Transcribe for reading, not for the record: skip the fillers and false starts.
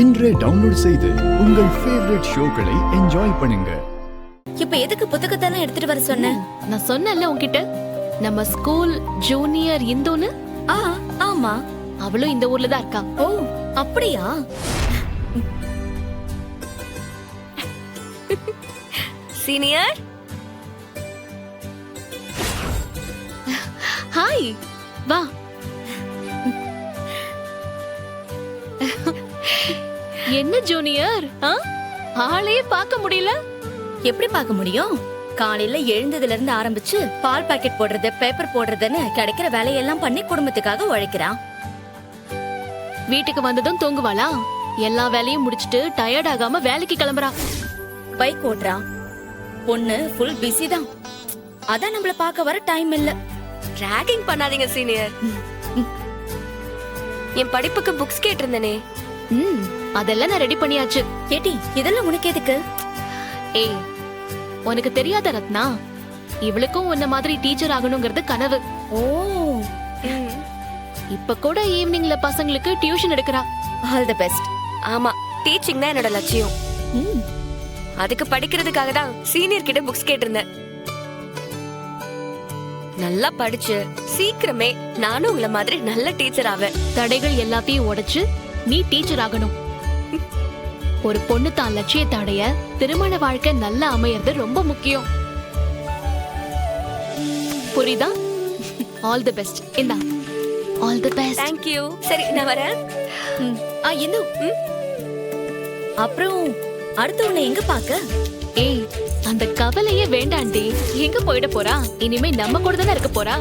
இன்றே டவுன்லோட் செய்து உங்கள் ஃபேவரட் ஷோக்களை என்ஜாய் பண்ணுங்க. இப்ப எதுக்கு புத்தகத்தெல்லாம் எடுத்துட்டு வர சொன்ன? நான் சொன்னேன்ல உன்கிட்ட, நம்ம ஸ்கூல் ஜூனியர் இந்துன்னு. ஆமா, அவளும் இந்த ஊர்ல தான் இருக்கா. ஓ அப்படியா? சீனியர், ஹாய், வா. என்ன ஜூனியர், ஆளே பார்க்க முடியல. எப்படி பார்க்க முடியும்? காலையில எழுந்ததுல இருந்து ஆரம்பிச்சு பால் பாக்கெட் போடுறது, பேப்பர் போடுறதுன்னு கிடைக்கிற வேலையெல்லாம் பண்ணி குடும்பத்துக்காக உழைக்கிறான். வீட்டுக்கு வந்ததும் தூங்குவாளா? எல்லா வேலையும் முடிச்சிட்டு டயர்ட் ஆகாம வேலைக்கு கிளம்புறா. பைக் ஓட்டுறான். பொண்ணு ஃபுல் பிஸி தான். அதான் நம்மள பார்க்க வர டைம் இல்ல. ராகிங் பண்ணாதீங்க சீனியர். என் படிப்புக்கு புக்ஸ் கேட்டிருந்தனே. அதெல்லாம் நான் ரெடி பண்ணியாச்சு. கேட்டி, இதெல்லாம் உனக்கு எதுக்கு? ஏய், உனக்கு தெரியாத ரத்னா, இவளுக்கும் உன்ன மாதிரி டீச்சர் ஆகணுங்கிறது கனவு. ஓ, இப்ப கூட ஈவினிங்ல பசங்களுக்கு டியூஷன் எடுக்கிறா. All the best. ஆமா, டீச்சிங் தான் என்னோட லட்சியம். அதுக்கு படிக்கிறதுக்காக தான் சீனியர் கிட்ட புக்ஸ் கேட்டிருந்தேன். நல்லா படிச்சு சீக்கிரமே நானும் உங்களை மாதிரி நல்ல டீச்சர் ஆவேன். தடைகள் எல்லாத்தையும் உடைச்சு நீ டீச்சர் ஆகணும். ஒரு பொண்ணு தான் லட்சியத்தை அடைய திருமண வாழ்க்கை நல்லா அமையறது ரொம்ப முக்கியம். புரியுதா? All the best. இந்தா, all the best. Thank you. சரி, நான் வரேன். இந்து, அப்புறம் அடுத்து உன்னை எங்க பாக்க? ஏய், அந்த கவலையே வேண்டாண்டி. எங்க போயிட போறா? இனிமே நம்ம கூட தானே இருக்க போறா.